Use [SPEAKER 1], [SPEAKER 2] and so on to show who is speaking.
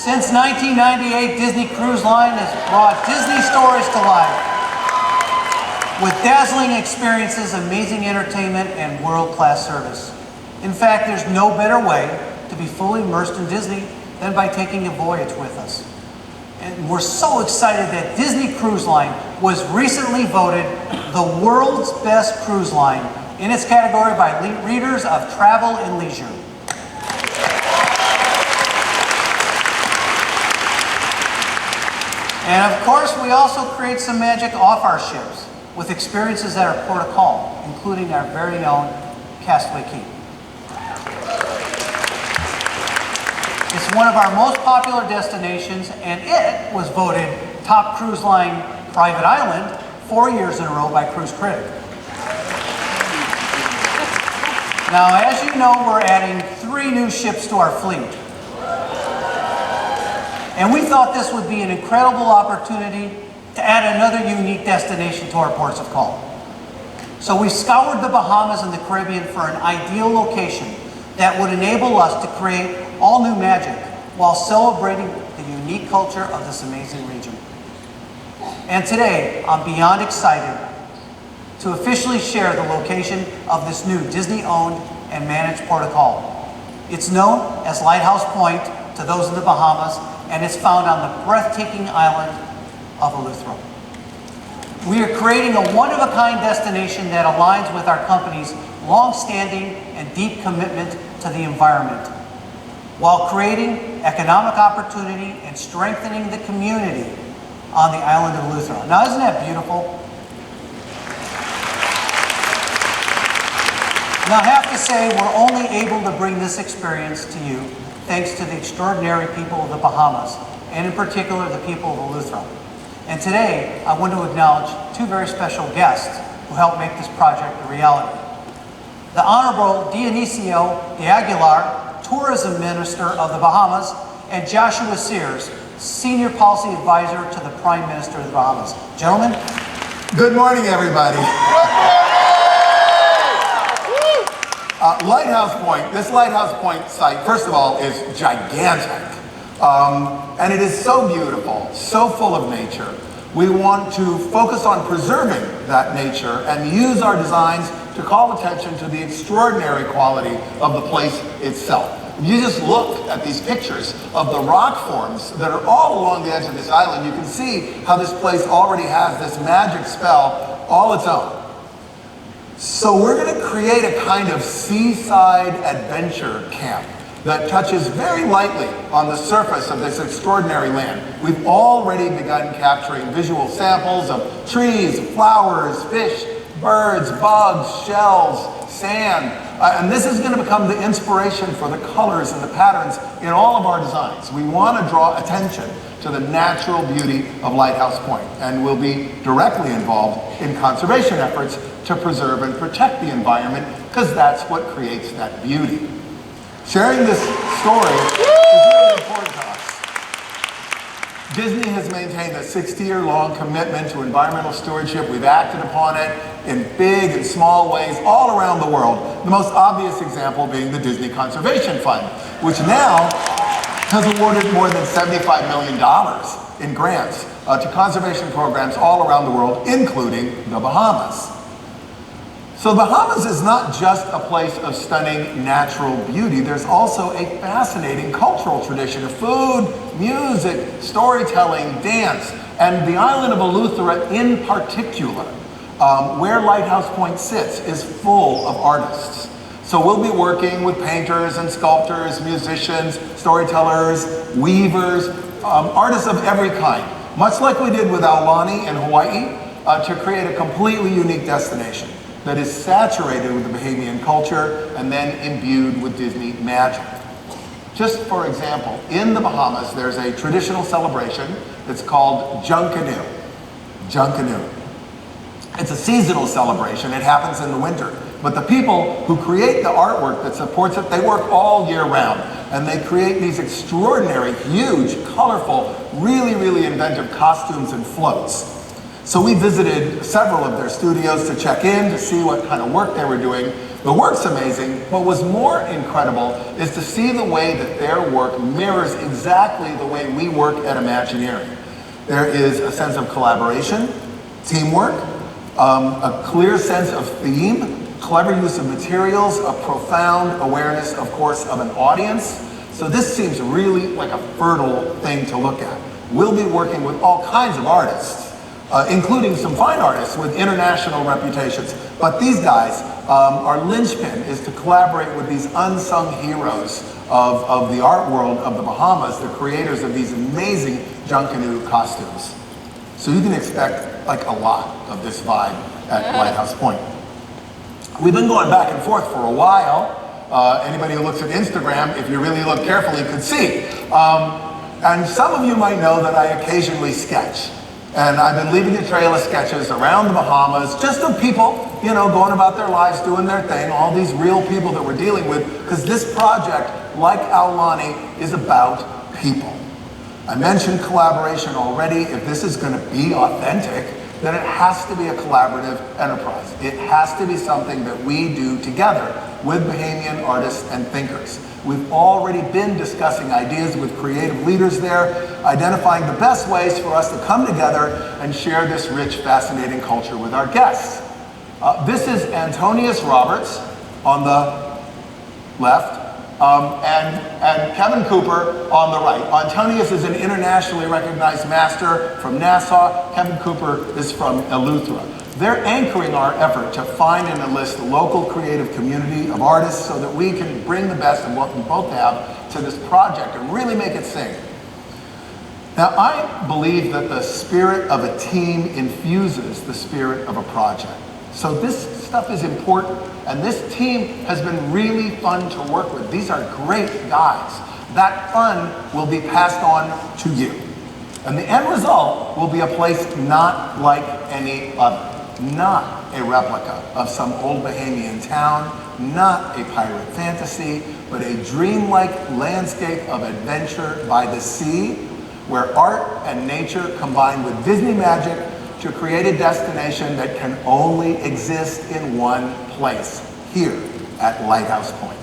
[SPEAKER 1] Since 1998, Disney Cruise Line has brought Disney stories to life with dazzling experiences, amazing entertainment, and world-class service. In fact, there's no better way to be fully immersed in Disney than by taking a voyage with us. And we're so excited that Disney Cruise Line was recently voted the world's best cruise line in its category by readers of Travel and Leisure. And of course, we also create some magic off our ships with experiences at our port of call, including our very own Castaway Cay. It's one of our most popular destinations, and it was voted top cruise line private island 4 years in a row by Cruise Critic. Now, as you know, we're adding 3 new ships to our fleet. And we thought this would be an incredible opportunity to add another unique destination to our ports of call. So we scoured the Bahamas and the Caribbean for an ideal location that would enable us to create all new magic while celebrating the unique culture of this amazing region. And today, I'm beyond excited to officially share the location of this new Disney-owned and managed port of call. It's known as Lighthouse Point to those in the Bahamas, and it's found on the breathtaking island of Eleuthera. We are creating a one-of-a-kind destination that aligns with our company's long-standing and deep commitment to the environment, while creating economic opportunity and strengthening the community on the island of Eleuthera. Now, isn't that beautiful? Now, I have to say, we're only able to bring this experience to you thanks to the extraordinary people of the Bahamas, and in particular, the people of Eleuthera. And today, I want to acknowledge 2 very special guests who helped make this project a reality. The Honorable Dionisio de Aguilar, Tourism Minister of the Bahamas, and Joshua Sears, Senior Policy Advisor to the Prime Minister of the Bahamas. Gentlemen.
[SPEAKER 2] Good morning, everybody. Lighthouse Point, this Lighthouse Point site, first of all, is gigantic. And it is so beautiful, so full of nature. We want to focus on preserving that nature and use our designs to call attention to the extraordinary quality of the place itself. If you just look at these pictures of the rock forms that are all along the edge of this island, you can see how this place already has this magic spell all its own. So we're going to create a kind of seaside adventure camp that touches very lightly on the surface of this extraordinary land. We've already begun capturing visual samples of trees, flowers, fish, birds, bugs, shells, sand. And this is going to become the inspiration for the colors and the patterns in all of our designs. We want to draw attention to the natural beauty of Lighthouse Point, and we'll be directly involved in conservation efforts to preserve and protect the environment, because that's what creates that beauty. Sharing this story is really important to us. Disney has maintained a 60-year-long commitment to environmental stewardship. We've acted upon it in big and small ways all around the world. The most obvious example being the Disney Conservation Fund, which now has awarded more than $75 million in grants to conservation programs all around the world, including the Bahamas. So the Bahamas is not just a place of stunning natural beauty. There's also a fascinating cultural tradition of food, music, storytelling, dance, and the island of Eleuthera in particular, where Lighthouse Point sits, is full of artists. So we'll be working with painters and sculptors, musicians, storytellers, weavers, artists of every kind, much like we did with Aulani in Hawaii, to create a completely unique destination that is saturated with the Bahamian culture and then imbued with Disney magic. Just for example, in the Bahamas, there's a traditional celebration that's called Junkanoo. Junkanoo. It's a seasonal celebration. It happens in the winter. But the people who create the artwork that supports it, they work all year round. And they create these extraordinary, huge, colorful, really, really inventive costumes and floats. So we visited several of their studios to check in, to see what kind of work they were doing. The work's amazing. What was more incredible is to see the way that their work mirrors exactly the way we work at Imagineering. There is a sense of collaboration, teamwork, a clear sense of theme, clever use of materials, a profound awareness, of course, of an audience. So this seems really like a fertile thing to look at. We'll be working with all kinds of artists, including some fine artists with international reputations. But these guys, our linchpin is to collaborate with these unsung heroes of the art world of the Bahamas, the creators of these amazing Junkanoo costumes. So you can expect like a lot of this vibe at Lighthouse Point. We've been going back and forth for a while. Anybody who looks at Instagram, if you really look carefully, could see. And some of you might know that I occasionally sketch. And I've been leaving a trail of sketches around the Bahamas, just of people, you know, going about their lives, doing their thing, all these real people that we're dealing with, because this project, like Aulani, is about people. I mentioned collaboration already. If this is going to be authentic, then it has to be a collaborative enterprise. It has to be something that we do together with Bahamian artists and thinkers. We've already been discussing ideas with creative leaders there, identifying the best ways for us to come together and share this rich, fascinating culture with our guests. This is Antonius Roberts on the left, and Kevin Cooper on the right. Antonius is an internationally recognized master from Nassau. Kevin Cooper is from Eleuthera. They're anchoring our effort to find and enlist the local creative community of artists so that we can bring the best of what we both have to this project and really make it sing. Now, I believe that the spirit of a team infuses the spirit of a project. So this stuff is important, and this team has been really fun to work with. These are great guys. That fun will be passed on to you. And the end result will be a place not like any other. Not a replica of some old Bahamian town, not a pirate fantasy, but a dreamlike landscape of adventure by the sea, where art and nature combine with Disney magic to create a destination that can only exist in one place, here at Lighthouse Point.